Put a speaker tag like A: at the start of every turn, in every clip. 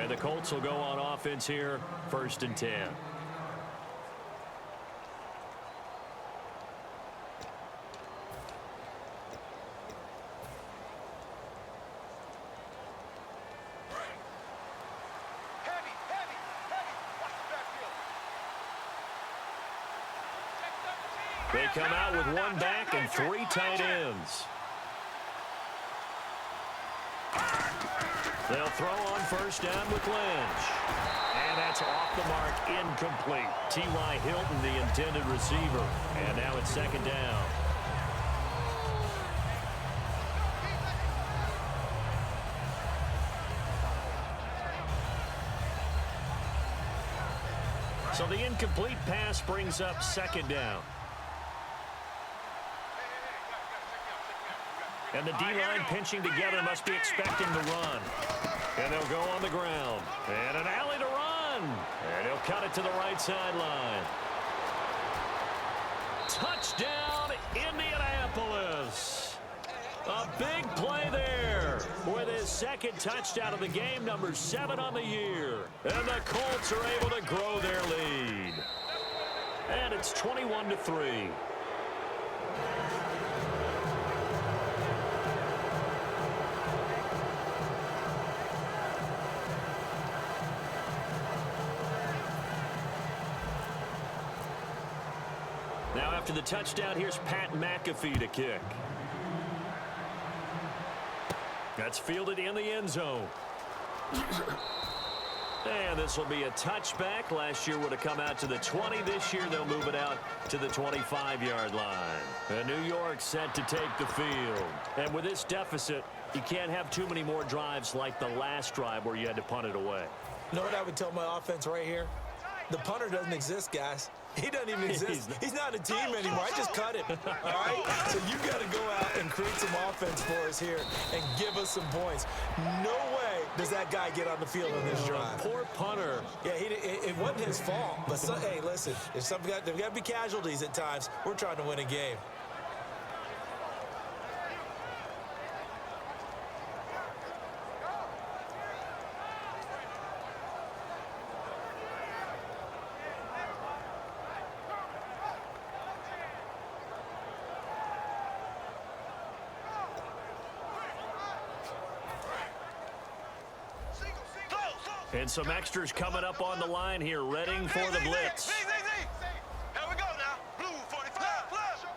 A: And the Colts will go on offense here, 1st and 10. They come out with 1 back and 3 tight ends. They'll throw on 1st down with Lynch. And that's off the mark, incomplete. T.Y. Hilton, the intended receiver. And now it's 2nd down. So the incomplete pass brings up 2nd down. And the D-line pinching together must be expecting the run. And they'll go on the ground. And an alley to run. And he'll cut it to the right sideline. Touchdown, Indianapolis. A big play there with his 2nd touchdown of the game, number 7 on the year. And the Colts are able to grow their lead. And it's 21-3. Now after the touchdown, here's Pat McAfee to kick. That's fielded in the end zone. And this will be a touchback. Last year would have come out to the 20. This year they'll move it out to the 25-yard line. And New York set to take the field. And with this deficit, you can't have too many more drives like the last drive where you had to punt it away.
B: You know what I would tell my offense right here? The punter doesn't exist, guys. He doesn't even exist. He's not a team anymore. I just cut it. All right? So you got to go out and create some offense for us here and give us some points. No way does that guy get on the field on this drive.
A: Poor punter.
B: Yeah, it wasn't his fault. But, hey, listen, there's got to be casualties at times. We're trying to win a game.
A: And some extras coming up on the line here, readying for the blitz.
C: Here we go now. Blue 45. Left.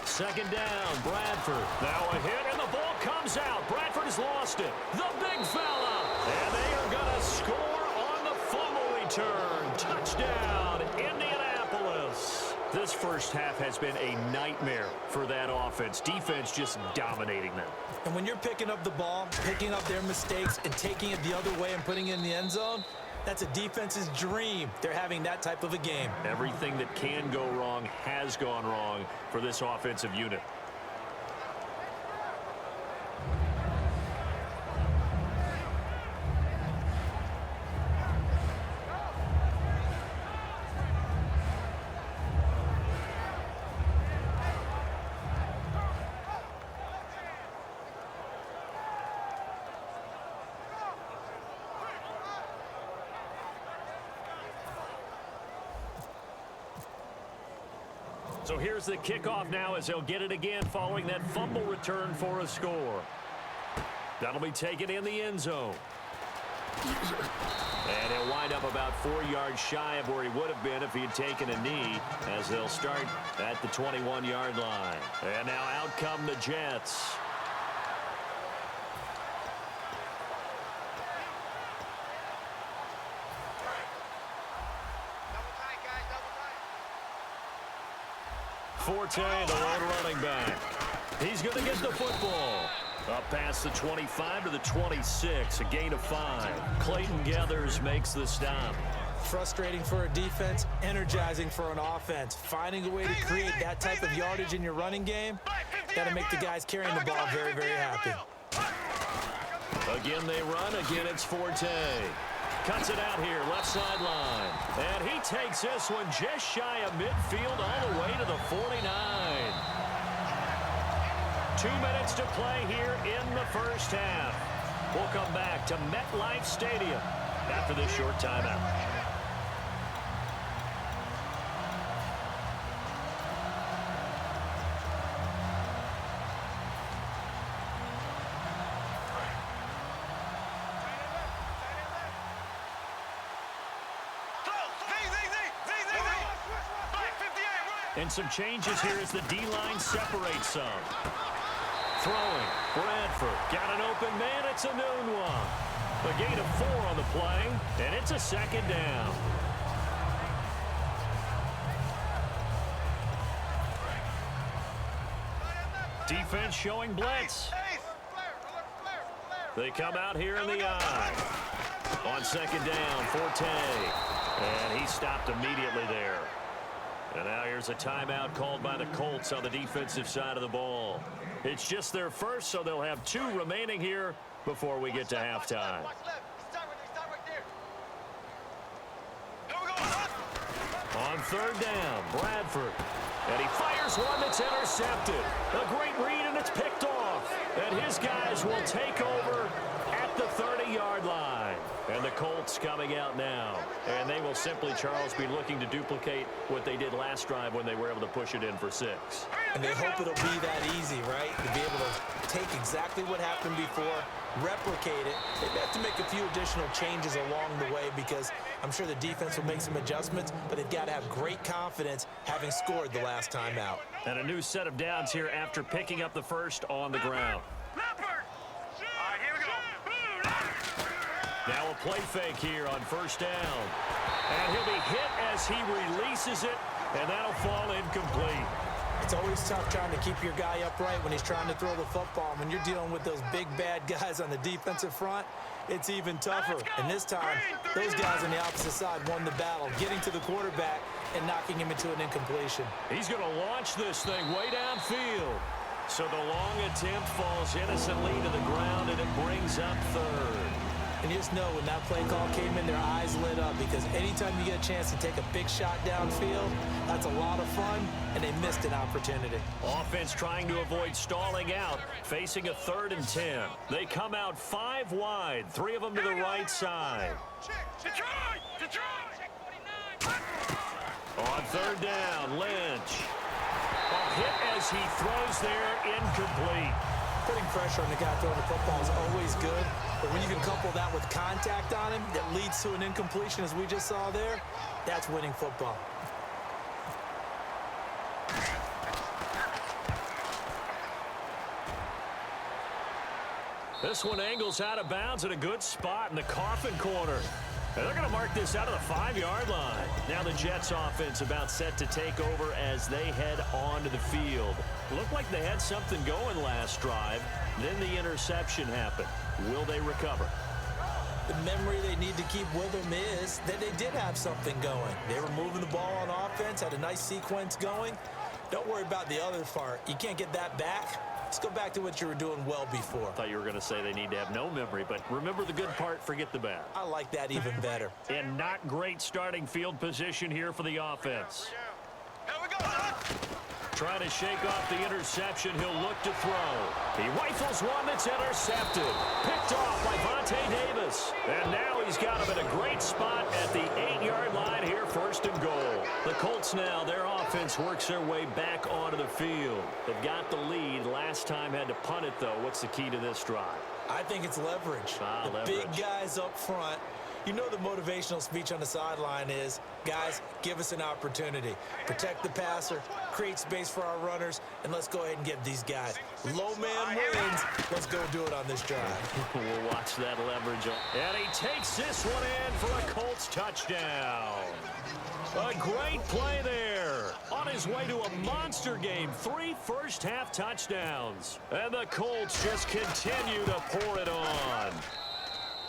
A: 2nd down, Bradford. Now a hit, and the ball comes out. Bradford has lost it. The big fella. And they are going to score on the fumble return. Touchdown, Indianapolis. This first half has been a nightmare for that offense. Defense just dominating them.
B: And when you're picking up the ball, picking up their mistakes, and taking it the other way and putting it in the end zone, that's a defense's dream. They're having that type of a game.
A: Everything that can go wrong has gone wrong for this offensive unit. So here's the kickoff now as they'll get it again following that fumble return for a score. That'll be taken in the end zone. And he'll wind up about 4 yards shy of where he would have been if he had taken a knee, as they'll start at the 21-yard line. And now out come the Jets. Forte, the lone running back. He's going to get the football. Up past the 25 to the 26, a gain of 5. Clayton Gathers makes the stop.
B: Frustrating for a defense, energizing for an offense. Finding a way to create that type of yardage in your running game, got to make the guys carrying the ball very, very happy.
A: Again they run, again it's Forte. Cuts it out here, left sideline. And he takes this one just shy of midfield all the way to the 49. 2 minutes to play here in the first half. We'll come back to MetLife Stadium after this short timeout. And some changes here as the D-line separates some. Throwing, Bradford got an open man. It's a noon one. A gain of 4 on the play, and it's a second down. Defense showing blitz. They come out here in the eye. On second down, Forte. And he stopped immediately there. And now here's a timeout called by the Colts on the defensive side of the ball. It's just their first, so they'll have 2 remaining here before we get to halftime. On third down, Bradford. And he fires one that's intercepted. A great read, and it's picked off. And his guys will take over at the 30-yard line. And the Colts coming out now. And they will simply, Charles, be looking to duplicate what they did last drive when they were able to push it in for 6.
B: And they hope it'll be that easy, right? To be able to take exactly what happened before, replicate it. They have to make a few additional changes along the way because I'm sure the defense will make some adjustments, but they've got to have great confidence having scored the last time out.
A: And a new set of downs here after picking up the first on the ground. Now a play fake here on first down. And he'll be hit as he releases it, and that'll fall incomplete.
B: It's always tough trying to keep your guy upright when he's trying to throw the football. When you're dealing with those big, bad guys on the defensive front, it's even tougher. And this time, those guys on the opposite side won the battle, getting to the quarterback and knocking him into an incompletion.
A: He's going to launch this thing way downfield. So the long attempt falls innocently to the ground, and it brings up third.
B: And you just know when that play call came in, their eyes lit up because anytime you get a chance to take a big shot downfield, that's a lot of fun, and they missed an opportunity.
A: Offense trying to avoid stalling out, facing a 3rd and 10. They come out 5 wide, 3 of them to the right side. On third down, Lynch. A hit as he throws there, incomplete.
B: Putting pressure on the guy throwing the football is always good, but when you can couple that with contact on him that leads to an incompletion, as we just saw there, that's winning football.
A: This one angles out of bounds at a good spot in the coffin corner. And they're going to mark this out of the 5-yard line. Now the Jets offense about set to take over as they head onto the field. Looked like they had something going last drive. Then the interception happened. Will they recover?
B: The memory they need to keep with them is that they did have something going. They were moving the ball on offense, had a nice sequence going. Don't worry about the other part. You can't get that back. Let's go back to what you were doing well before.
A: I thought you were going to say they need to have no memory, but remember the good part, forget the bad.
B: I like that even better.
A: And not great starting field position here for the offense.
C: Here we go,
A: Trying to shake off the interception, he'll look to throw. He rifles one that's intercepted. Picked off by Vontae Davis. And now he's got him in a great spot at the 8-yard line here, 1st and goal. The Colts now, their offense works their way back onto the field. They've got the lead. Last time had to punt it, though. What's the key to this drive?
B: I think it's leverage. The big guys up front. You know the motivational speech on the sideline is, guys, give us an opportunity. Protect the passer, create space for our runners, and let's go ahead and get these guys. Low man wins. Let's go do it on this drive.
A: We'll watch that leverage. And he takes this one in for a Colts touchdown. A great play there. On his way to a monster game, 3 first-half touchdowns. And the Colts just continue to pour it on.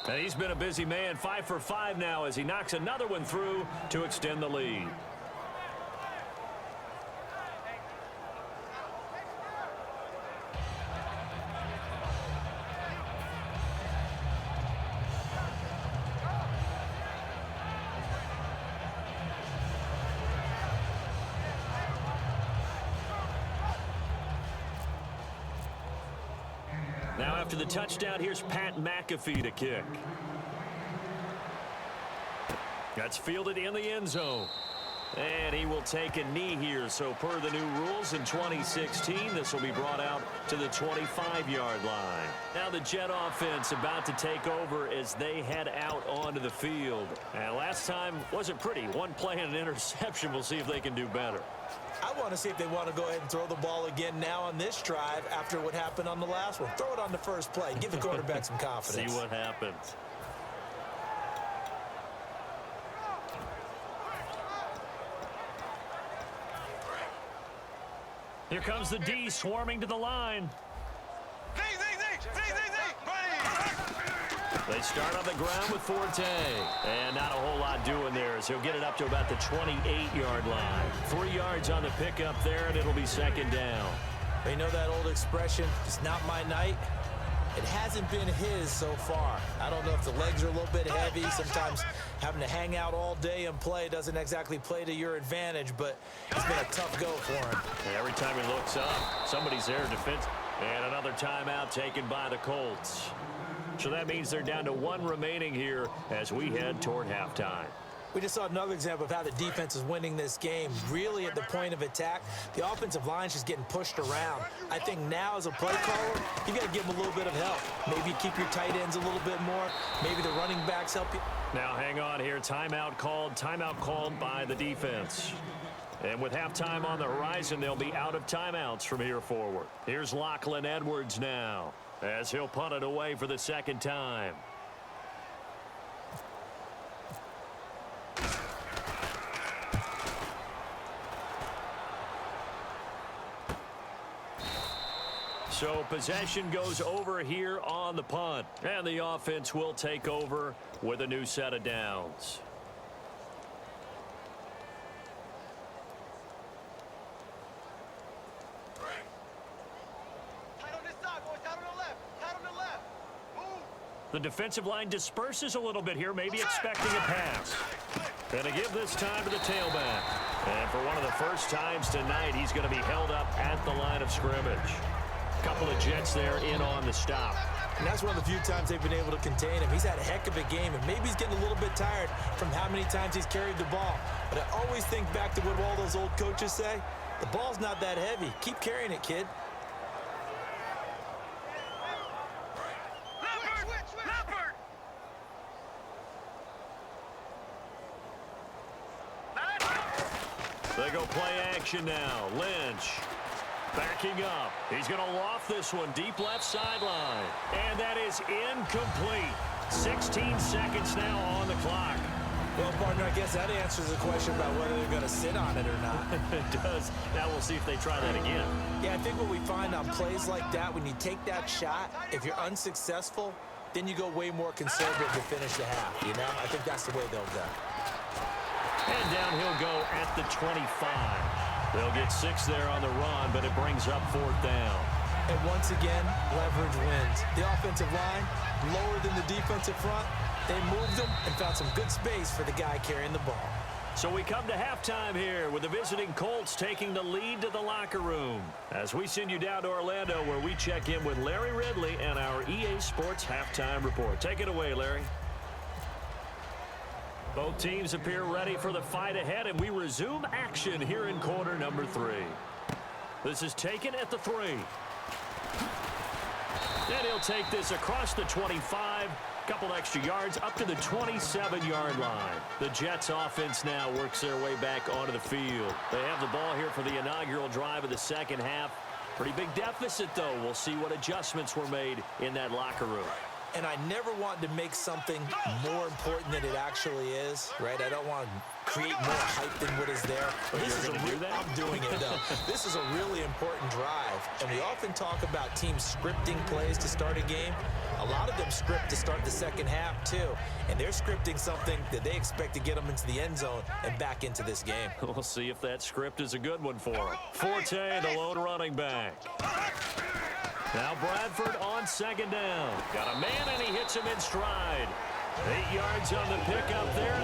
A: And he's been a busy man, 5 for 5 now as he knocks another one through to extend the lead. After the touchdown, here's Pat McAfee to kick. That's fielded in the end zone. And he will take a knee here. So per the new rules in 2016, this will be brought out to the 25-yard line. Now the Jet offense about to take over as they head out onto the field. And last time wasn't pretty. One play and an interception. We'll see if they can do better.
B: I want to see if they want to go ahead and throw the ball again now on this drive after what happened on the last one. Throw it on the first play. Give the quarterback some confidence.
A: See what happens. Here comes the D swarming to the line. They start on the ground with Forte. And not a whole lot doing there as he'll get it up to about the 28-yard line. 3 yards on the pickup there, and it'll be second down.
B: You know that old expression, it's not my night? It hasn't been his so far. I don't know if the legs are a little bit heavy. Sometimes having to hang out all day and play doesn't exactly play to your advantage, but it's been a tough go for him.
A: And every time he looks up, somebody's there in defense. And another timeout taken by the Colts. So that means they're down to 1 remaining here as we head toward halftime.
B: We just saw another example of how the defense is winning this game. Really at the point of attack, the offensive line's just getting pushed around. I think now as a play caller, you got to give them a little bit of help. Maybe keep your tight ends a little bit more. Maybe the running backs help you.
A: Now hang on here. Timeout called by the defense. And with halftime on the horizon, they'll be out of timeouts from here forward. Here's Lachlan Edwards now as he'll punt it away for the second time. So possession goes over here on the punt. And the offense will take over with a new set of downs. The defensive line disperses a little bit here, maybe expecting a pass. And to give this time to the tailback. And for one of the first times tonight, he's going to be held up at the line of scrimmage. Couple of Jets there in on the stop.
B: And that's one of the few times they've been able to contain him. He's had a heck of a game, and maybe he's getting a little bit tired from how many times he's carried the ball. But I always think back to what all those old coaches say. The ball's not that heavy. Keep carrying it, kid.
A: They go play action now. Lynch backing up. He's going to loft this one deep left sideline. And that is incomplete. 16 seconds now on the clock.
B: Well, partner, I guess that answers the question about whether they're going to sit on it or not.
A: It does. Now we'll see if they try that again.
B: Yeah, I think what we find on plays like that, when you take that shot, if you're unsuccessful, then you go way more conservative to finish the half, you know? I think that's the way they'll go.
A: And down he'll go at the 25. They'll get 6 there on the run, but it brings up 4th down.
B: And once again, leverage wins. The offensive line, lower than the defensive front. They moved them and found some good space for the guy carrying the ball.
A: So we come to halftime here with the visiting Colts taking the lead to the locker room. As we send you down to Orlando where we check in with Larry Ridley and our EA Sports Halftime Report. Take it away, Larry. Both teams appear ready for the fight ahead, and we resume action here in quarter number 3. This is taken at the 3. And he'll take this across the 25. Couple extra yards up to the 27-yard line. The Jets offense now works their way back onto the field. They have the ball here for the inaugural drive of the second half. Pretty big deficit, though. We'll see what adjustments were made in that locker room.
B: And I never want to make something more important than it actually is, right? I don't want to create more hype than what is there. But this is I'm doing it, though. This is a really important drive. And we often talk about teams scripting plays to start a game. A lot of them script to start the second half, too. And they're scripting something that they expect to get them into the end zone and back into this game.
A: We'll see if that script is a good one for them. Forte, the lone running back. Now Bradford on second down. Got a man, and he hits him in stride. 8 yards on the pickup there.